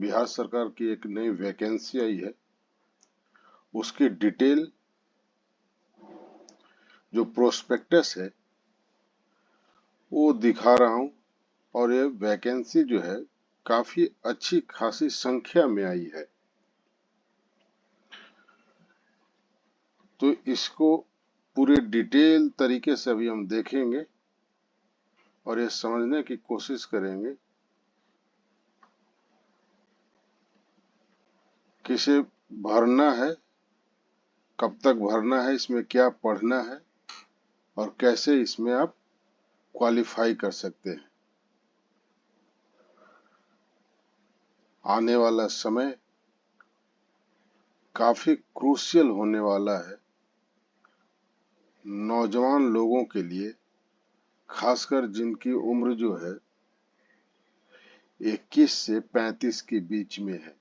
बिहार सरकार की एक नई वैकेंसी आई है। उसकी डिटेल जो प्रोस्पेक्टस है वो दिखा रहा हूं। और ये वैकेंसी जो है काफी अच्छी खासी संख्या में आई है, तो इसको पूरे डिटेल तरीके से अभी हम देखेंगे और ये समझने की कोशिश करेंगे किसे भरना है, कब तक भरना है, इसमें क्या पढ़ना है और कैसे इसमें आप क्वालिफाई कर सकते हैं। आने वाला समय काफी क्रूशियल होने वाला है नौजवान लोगों के लिए, खासकर जिनकी उम्र जो है 21 से 35 के बीच में है।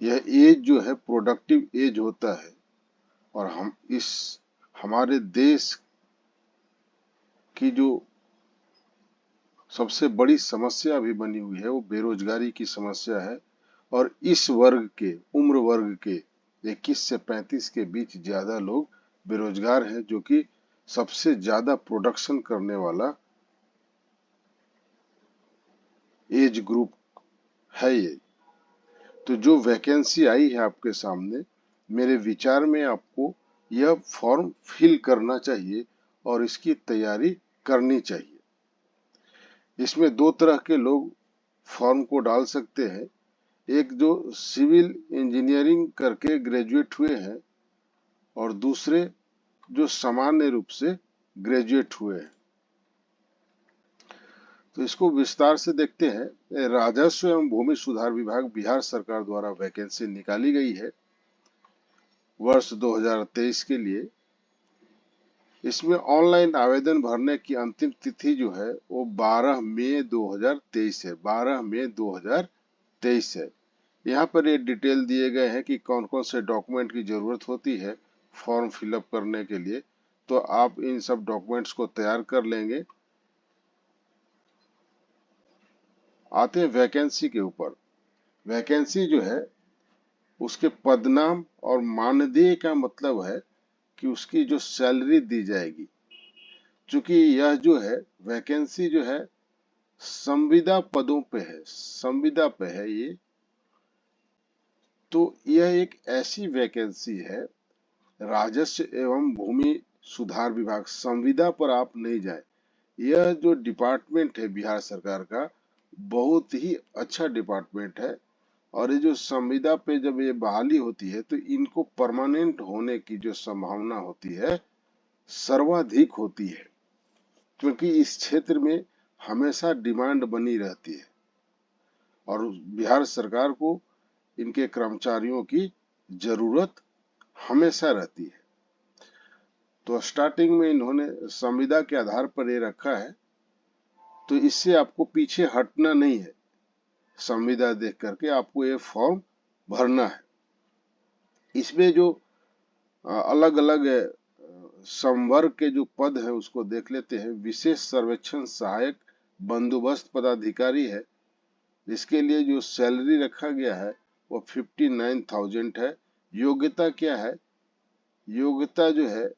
यह एज जो है प्रोडक्टिव एज होता है और हमारे देश की जो सबसे बड़ी समस्या अभी बनी हुई है वो बेरोजगारी की समस्या है। और इस वर्ग के उम्र वर्ग के 21 से 35 के बीच ज्यादा लोग बेरोजगार हैं, जो कि सबसे ज्यादा प्रोडक्शन करने वाला एज ग्रुप है ये। तो जो वैकेंसी आई है आपके सामने, मेरे विचार में आपको यह फॉर्म फिल करना चाहिए और इसकी तैयारी करनी चाहिए। इसमें दो तरह के लोग फॉर्म को डाल सकते हैं। एक जो सिविल इंजीनियरिंग करके ग्रेजुएट हुए हैं और दूसरे जो सामान्य रूप से ग्रेजुएट हुए हैं। तो इसको विस्तार से देखते हैं। राजस्व एवं भूमि सुधार विभाग बिहार सरकार द्वारा वैकेंसी निकाली गई है वर्ष 2023 के लिए। इसमें ऑनलाइन आवेदन भरने की अंतिम तिथि जो है वो 12 मई 2023 है। 12 मई 2023 है। यहाँ पर ये डिटेल दिए गए हैं कि कौन कौन से डॉक्यूमेंट की जरूरत होती है फॉर्म फिलअप करने के लिए। तो आप इन सब डॉक्यूमेंट्स को तैयार कर लेंगे। आते हैं वैकेंसी के ऊपर। वैकेंसी जो है उसके पदनाम और मानदेय का मतलब है कि उसकी जो सैलरी दी जाएगी। चूंकि यह जो है वैकेंसी जो है संविदा पदों पे है, संविदा पे है ये, तो यह एक ऐसी वैकेंसी है। राजस्व एवं भूमि सुधार विभाग संविदा पर आप नहीं जाए। यह जो डिपार्टमेंट है बिहार सरकार का बहुत ही अच्छा डिपार्टमेंट है। और ये जो संविदा पे जब ये बहाली होती है तो इनको परमानेंट होने की जो संभावना होती है सर्वाधिक होती है, क्योंकि इस क्षेत्र में हमेशा डिमांड बनी रहती है और बिहार सरकार को इनके कर्मचारियों की जरूरत हमेशा रहती है। तो स्टार्टिंग में इन्होंने संविदा के आधार पर ये रखा है, तो इससे आपको पीछे हटना नहीं है। संविदा देख करके आपको ये फॉर्म भरना है। इसमें जो अलग अलग संवर्ग के जो पद है उसको देख लेते हैं। विशेष सर्वेक्षण सहायक बंदोबस्त पदाधिकारी है। इसके लिए जो सैलरी रखा गया है वो 59,000 है। योग्यता क्या है? योग्यता जो है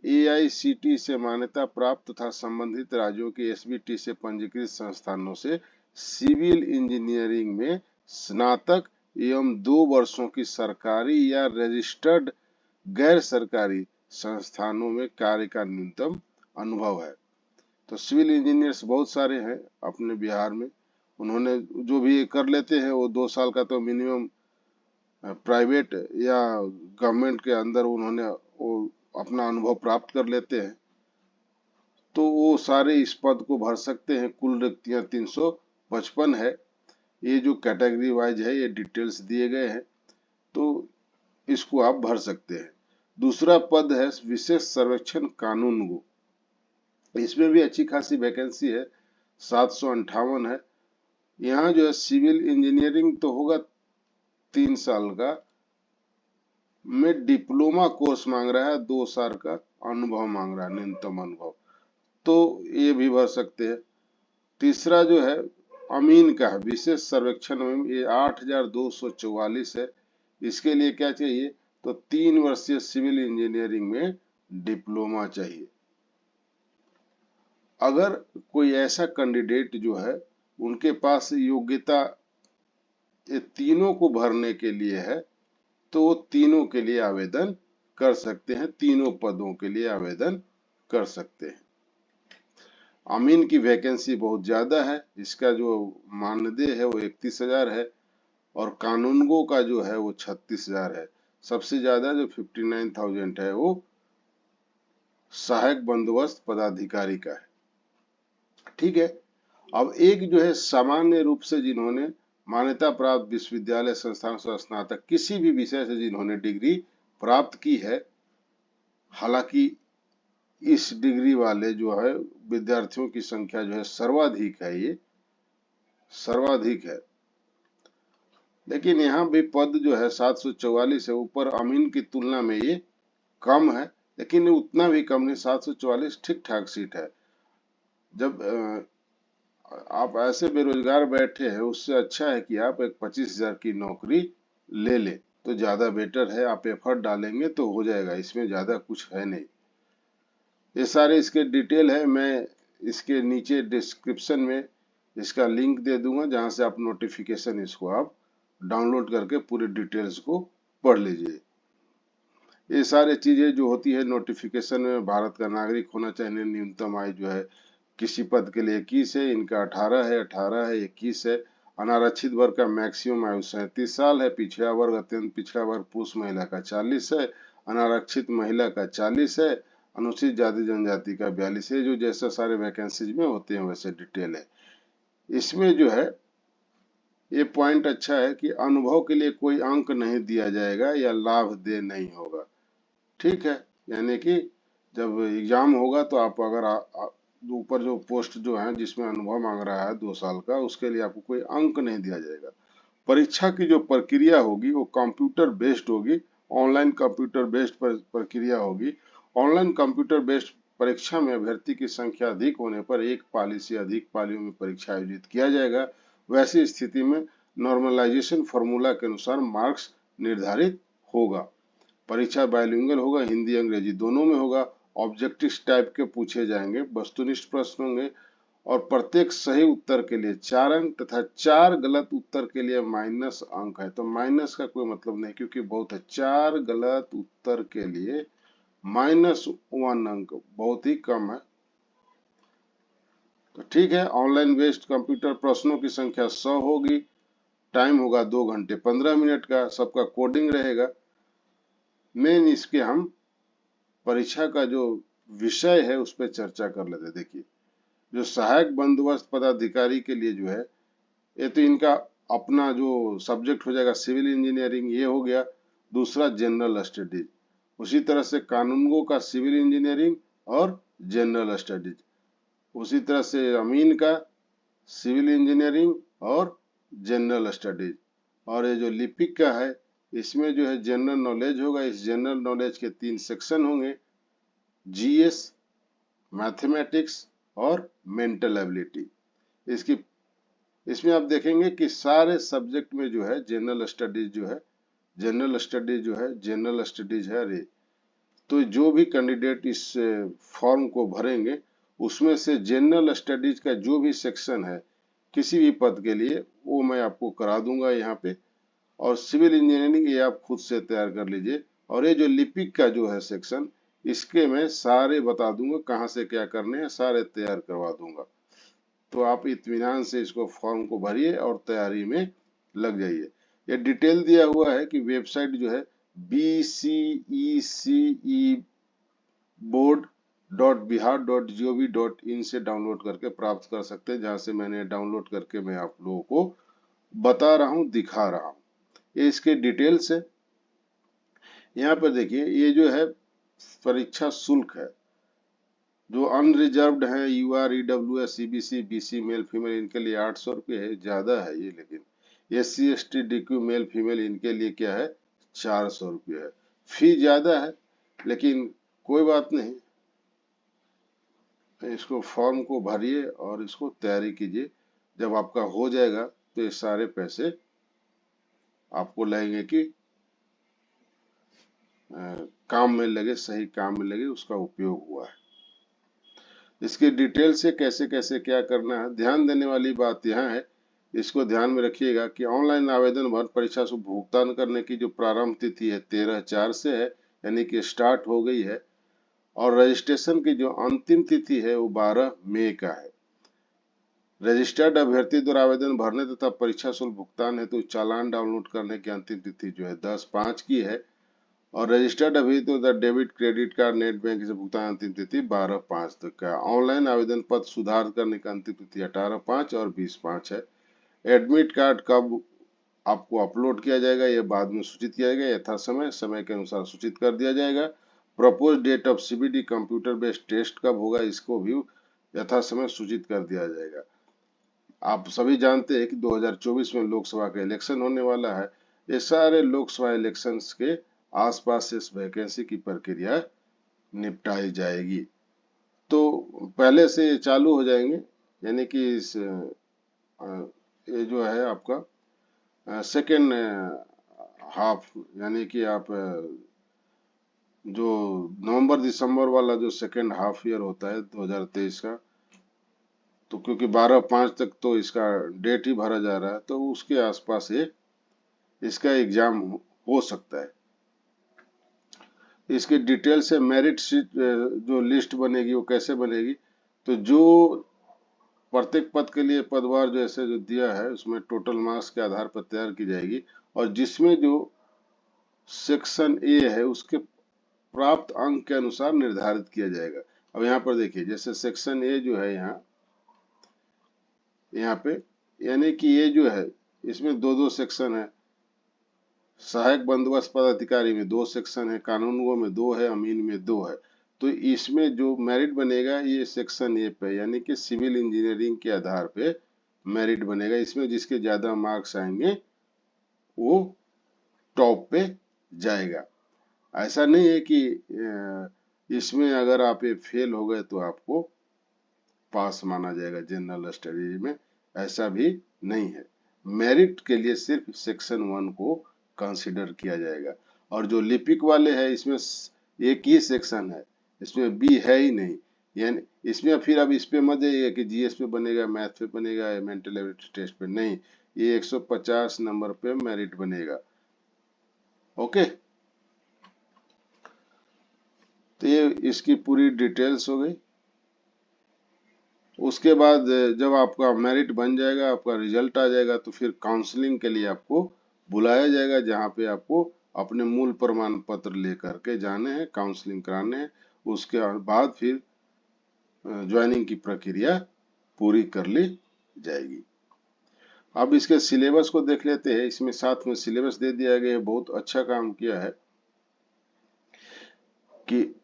AICTE से मान्यता प्राप्त तथा संबंधित राज्यों के SBT से पंजीकृत संस्थानों से सिविल इंजीनियरिंग में स्नातक एवं 2 वर्षों की सरकारी या रजिस्टर्ड गैर सरकारी संस्थानों में कार्य का न्यूनतम अनुभव है। तो सिविल इंजीनियर्स बहुत सारे हैं अपने बिहार में। उन्होंने जो भी कर लेते हैं वो 2 साल का तो मिनिमम प्राइवेट या गवर्नमेंट के अंदर उन्होंने वो अपना अनुभव प्राप्त कर लेते हैं, तो वो सारे इस पद को भर सकते हैं। कुल रिक्तियां 355 है। ये जो कैटेगरी वाइज है ये डिटेल्स दिए गए हैं, तो इसको आप भर सकते हैं। दूसरा पद है विशेष सर्वेक्षण कानूनगो। इसमें भी अच्छी खासी वैकेंसी है, 758 है। यहाँ जो है सिविल इंजीनियरिंग तो होगा 3 साल का, में डिप्लोमा कोर्स मांग रहा है, 2 साल का अनुभव मांग रहा है, न्यूनतम अनुभव, तो ये भी भर सकते हैं। तीसरा जो है अमीन का है, विशेष सर्वेक्षण में ये 8,244 है। इसके लिए क्या चाहिए, तो 3 वर्षीय सिविल इंजीनियरिंग में डिप्लोमा चाहिए। अगर कोई ऐसा कैंडिडेट जो है उनके पास योग्यता ये तीनों को भरने के लिए है, तो वो तीनों के लिए आवेदन कर सकते हैं, तीनों पदों के लिए आवेदन कर सकते हैं। अमीन की वैकेंसी बहुत ज्यादा है, इसका जो मानदेय है वो 31,000 है, और कानूनगो का जो है वो 36,000 है। सबसे ज्यादा जो 59,000 है वो सहायक बंदोबस्त पदाधिकारी का है। ठीक है। अब एक जो है सामान्य रूप से जिन्होंने मान्यता प्राप्त विश्वविद्यालय संस्थान से स्नातक किसी भी विषय से जिन्होंने डिग्री प्राप्त की है, हालांकि इस डिग्री वाले जो है विद्यार्थियों की संख्या जो है सर्वाधिक है, ये सर्वाधिक है। लेकिन यहाँ भी पद जो है 744 है, ऊपर अमीन की तुलना में ये कम है, लेकिन उतना भी कम नहीं, 744 ठीक ठाक सीट है। जब आप ऐसे बेरोजगार बैठे हैं, उससे अच्छा है कि आप एक 25,000 की नौकरी ले ले, तो ज्यादा बेटर है। आप एफर्ट डालेंगे तो हो जाएगा, इसमें ज्यादा कुछ है नहीं। ये सारे इसके डिटेल है, मैं इसके नीचे डिस्क्रिप्शन में इसका लिंक दे दूंगा, जहां से आप नोटिफिकेशन इसको आप डाउनलोड करके पूरे डिटेल्स को पढ़ लीजिए। ये सारे चीजें जो होती है नोटिफिकेशन में, भारत का नागरिक होना चाहिए, न्यूनतम आयु जो है किसी पद के लिए 21 है, इनका 18 है, 18 है, 21 है। अनारक्षित वर्ग का मैक्सिमम आयु 37 साल है। पिछड़ा वर्ग, अत्यंत पिछड़ा वर्ग पुरुष महिला का 40 है, अनारक्षित महिला का 40 है, अनुसूचित जाति जनजाति का 42 है। जो जैसा सारे वैकेंसीज में होते हैं वैसे डिटेल है। इसमें जो है ये पॉइंट अच्छा है कि अनुभव के लिए कोई अंक नहीं दिया जाएगा या लाभ दे नहीं होगा। ठीक है, यानी कि जब एग्जाम होगा तो आप अगर ऊपर जो पोस्ट जो है जिसमें अनुभव मांग रहा है 2 साल का, उसके लिए आपको कोई अंक नहीं दिया जाएगा। परीक्षा की जो प्रक्रिया होगी वो कंप्यूटर बेस्ड होगी, ऑनलाइन कंप्यूटर बेस्ड प्रक्रिया होगी। ऑनलाइन कंप्यूटर बेस्ड परीक्षा में अभ्यर्थी की संख्या अधिक होने पर एक पाली से अधिक पालियों में परीक्षा आयोजित किया जाएगा। वैसी स्थिति में नॉर्मलाइजेशन फॉर्मूला के अनुसार मार्क्स निर्धारित होगा। परीक्षा बाइलिंगुअल होगा, हिंदी अंग्रेजी दोनों में होगा। ऑब्जेक्टिव टाइप के पूछे जाएंगे, वस्तुनिष्ठ प्रश्न होंगे, और प्रत्येक सही उत्तर के लिए 4 अंक तथा 4 गलत उत्तर के लिए माइनस अंक है। तो माइनस का कोई मतलब नहीं, क्योंकि बहुत है, 4 गलत उत्तर के लिए -1 अंक बहुत ही कम है। तो ठीक है, ऑनलाइन बेस्ड कंप्यूटर प्रश्नों की संख्या 100 होगी। टाइम होगा 2 घंटे 15 मिनट का, सबका कोडिंग रहेगा। मेन इसके हम परीक्षा का जो विषय है उस पर चर्चा कर लेते। देखिए, जो सहायक बंदोबस्त पदाधिकारी के लिए जो है, ये तो इनका अपना जो सब्जेक्ट हो जाएगा सिविल इंजीनियरिंग, ये हो गया। दूसरा जनरल स्टडीज, उसी तरह से कानूनगो का सिविल इंजीनियरिंग और जनरल स्टडीज, उसी तरह से अमीन का सिविल इंजीनियरिंग और जनरल स्टडीज। और ये जो लिपिक का है, इसमें जो है जनरल नॉलेज होगा। इस जनरल नॉलेज के 3 सेक्शन होंगे, जीएस, मैथमेटिक्स और मेंटल एबिलिटी। इसकी इसमें आप देखेंगे कि सारे सब्जेक्ट में जो है जनरल स्टडीज जो है, जनरल स्टडीज जो है, जनरल स्टडीज है। अरे, तो जो भी कैंडिडेट इस फॉर्म को भरेंगे, उसमें से जनरल स्टडीज का जो भी सेक्शन है किसी भी पद के लिए, वो मैं आपको करा दूंगा यहाँ पे। और सिविल इंजीनियरिंग ये आप खुद से तैयार कर लीजिए। और ये जो लिपिक का जो है सेक्शन, इसके मैं सारे बता दूंगा, कहाँ से क्या करने हैं सारे तैयार करवा दूंगा। तो आप इत्मीनान से इसको फॉर्म को भरिए और तैयारी में लग जाइए। ये डिटेल दिया हुआ है कि वेबसाइट जो है bceceboard.bihar.gov.in से डाउनलोड करके प्राप्त कर सकते हैं, जहां से मैंने डाउनलोड करके मैं आप लोगों को बता रहा हूं, दिखा रहा हूं। ये इसके डिटेल्स है। यहाँ पर देखिए, ये जो है परीक्षा शुल्क है। जो अनरिजर्व्ड है, UR, EWS, CBC, BC male female, इनके लिए 800 रुपये है, ज्यादा है ये। लेकिन SC ST DQ male female, इनके लिए क्या है, 400 रुपये है। फी ज्यादा है, लेकिन कोई बात नहीं, इसको फॉर्म को भरिए और इसको तैयारी कीजिए। जब आपका हो जाएगा तो ये सारे पैसे आपको लगेंगे कि काम में लगे, सही काम में लगे, उसका उपयोग हुआ है। इसके डिटेल से कैसे कैसे क्या करना है, ध्यान देने वाली बात यह है, इसको ध्यान में रखिएगा कि ऑनलाइन आवेदन भर परीक्षा शुल्क भुगतान करने की जो प्रारंभ तिथि है 13/4 से है, यानी कि स्टार्ट हो गई है, और रजिस्ट्रेशन की जो अंतिम तिथि है वो 12 मई का है। रजिस्टर्ड अभ्यर्थी द्वारा आवेदन भरने तथा परीक्षा शुल्क भुगतान हेतु चालान डाउनलोड करने की अंतिम तिथि जो है 10/5 की है, और रजिस्टर्ड अभ्यर्थी द्वारा debit credit card net bank से भुगतान अंतिम तिथि 12/5 तक का। ऑनलाइन आवेदन पत्र सुधार करने की अंतिम तिथि 18/5 और 20/5 है। एडमिट कार्ड कब आपको अपलोड किया जाएगा यह बाद में सूचित किया जाएगा, यथा समय के अनुसार सूचित कर दिया जाएगा। Propose date of CBD computer based test कब होगा इसको भी यथा समय सूचित कर दिया जाएगा। आप सभी जानते हैं कि 2024 में लोकसभा का इलेक्शन होने वाला है। ये सारे लोकसभा इलेक्शंस के आसपास इस वैकेंसी की प्रक्रिया निपटाई जाएगी, तो पहले से चालू हो जाएंगे, यानी कि इस ये जो है आपका सेकेंड हाफ, यानी कि आप जो नवंबर दिसंबर वाला जो सेकेंड हाफ ईयर होता है 2023 का, तो क्योंकि 12/5 तक तो इसका डेट ही भरा जा रहा है, तो उसके आसपास ये इसका एग्जाम हो सकता है। इसकी डिटेल से मेरिट शीट जो लिस्ट बनेगी वो कैसे बनेगी, तो जो प्रत्येक पद के लिए पदवार जैसे जो दिया है उसमें टोटल मार्क्स के आधार पर तैयार की जाएगी, और जिसमें जो सेक्शन ए है उसके प्राप्त अंक के अनुसार निर्धारित किया जाएगा। अब यहाँ पर देखिए, जैसे सेक्शन ए जो है यहाँ पे, यानी कि ये जो है इसमें दो दो सेक्शन है। सहायक बंदोबस्त पदाधिकारी में 2 सेक्शन है, कानूनगो में 2 है, अमीन में 2 है। तो इसमें जो मेरिट बनेगा ये सेक्शन ए पे, यानी कि सिविल इंजीनियरिंग के आधार पे मेरिट बनेगा। इसमें जिसके ज्यादा मार्क्स आएंगे वो टॉप पे जाएगा। ऐसा नहीं है कि इसमें अगर आप ये फेल हो गए तो आपको पास माना जाएगा जनरल स्टडीज में, ऐसा भी नहीं है। मेरिट के लिए सिर्फ सेक्शन 1 को कंसीडर किया जाएगा। और जो लिपिक वाले हैं इसमें एक ही सेक्शन है, इसमें बी है ही नहीं, यानी इसमें फिर अब इस पे मत जाइएगा कि जीएस पे बनेगा, मैथ पे बनेगा या मेंटल एबिलिटी टेस्ट पे, नहीं, ये 150 नंबर पे मेरिट बनेगा। ओके, तो ये इसकी पूरी डिटेल्स हो गई। उसके बाद जब आपका मेरिट बन जाएगा, आपका रिजल्ट आ जाएगा, तो फिर काउंसलिंग के लिए आपको बुलाया जाएगा, जहाँ पे आपको अपने मूल प्रमाण पत्र लेकर के जाने हैं, काउंसलिंग कराने हैं। उसके बाद फिर ज्वाइनिंग की प्रक्रिया पूरी कर ली जाएगी। अब इसके सिलेबस को देख लेते हैं। इसमें साथ में सिलेबस दे दिया गया है, बहुत अच्छा काम किया है कि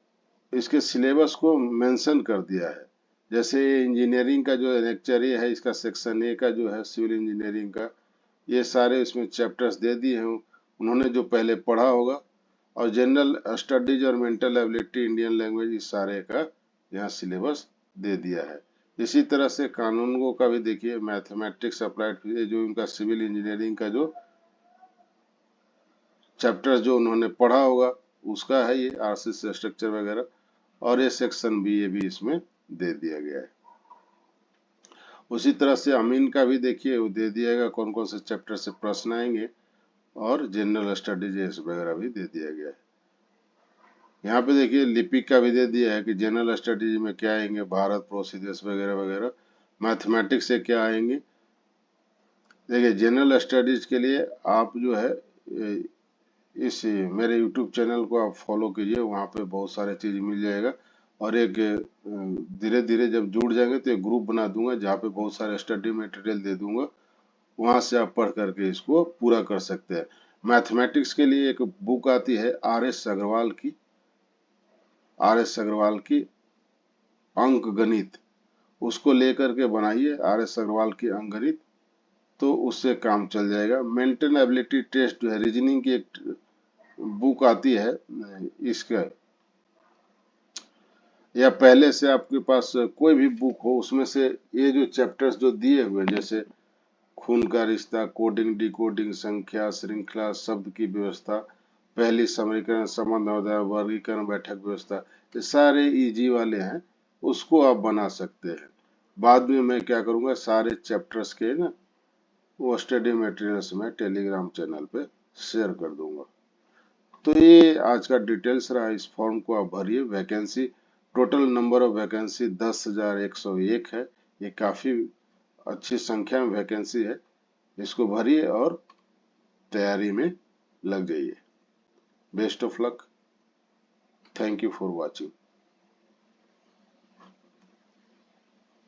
इसके सिलेबस को मेंशन कर दिया है। जैसे इंजीनियरिंग का जो लेक्चर ये है, इसका सेक्शन ए का जो है सिविल इंजीनियरिंग का, ये सारे इसमें चैप्टर्स दे दिए हैं उन्होंने जो पहले पढ़ा होगा। और जनरल स्टडीज और मेंटल एबिलिटी, इंडियन लैंग्वेज, इस सारे का यहाँ सिलेबस दे दिया है। इसी तरह से कानूनगो का भी देखिए, मैथमेटिक्स अप्लाइड, जो इनका सिविल इंजीनियरिंग का जो चैप्टर जो उन्होंने पढ़ा होगा उसका है ये, आरसीसी स्ट्रक्चर वगैरह, और ये सेक्शन भी, ये भी इसमें दे दिया गया है। उसी तरह से अमीन का भी देखिए, वो दे दिया गया कौन कौन से चैप्टर से प्रश्न आएंगे, और जनरल स्टडीज वगैरह भी दे दिया गया है। यहाँ पे देखिए लिपिक का भी दे दिया है कि जनरल स्टडीज में क्या आएंगे, भारत, प्रोसीजर्स वगैरह वगैरह। मैथमेटिक्स से क्या आएंगे, देखिए जनरल स्टडीज के लिए आप जो है इस मेरे यूट्यूब चैनल को आप फॉलो कीजिए, वहाँ पे बहुत सारे चीज मिल जाएगा। और एक धीरे धीरे जब जुड़ जाएंगे तो एक ग्रुप बना दूंगा जहाँ पे बहुत सारे स्टडी मटेरियल दे दूंगा, वहां से आप पढ़ करके इसको पूरा कर सकते हैं। मैथमेटिक्स के लिए एक बुक आती है आर एस अग्रवाल की अंक गणित, उसको लेकर के बनाइए आर एस अग्रवाल की अंक गणित, तो उससे काम चल जाएगा। मेंटल एबिलिटी टेस्ट जो है, रीजनिंग की एक बुक आती है इसका, या पहले से आपके पास कोई भी बुक हो, उसमें से ये जो चैप्टर्स जो दिए हुए हैं, जैसे खून का रिश्ता, कोडिंग डिकोडिंग, संख्या श्रृंखला, शब्द की व्यवस्था, पहली समीकरण, संबंध वर्गीकरण, बैठक व्यवस्था, ये सारे इजी वाले हैं, उसको आप बना सकते हैं। बाद में मैं क्या करूंगा, सारे चैप्टर्स के ना वो स्टडी मटेरियल्स में टेलीग्राम चैनल पे शेयर कर दूंगा। तो ये आज का डिटेल्स रहा, इस फॉर्म को आप भरिए। Vacancy, total number of vacancy 10,101 है। ये काफी अच्छी संख्या में वैकेंसी है। इसको भरिए और तैयारी में लग जाइए। Best of luck. Thank you for watching.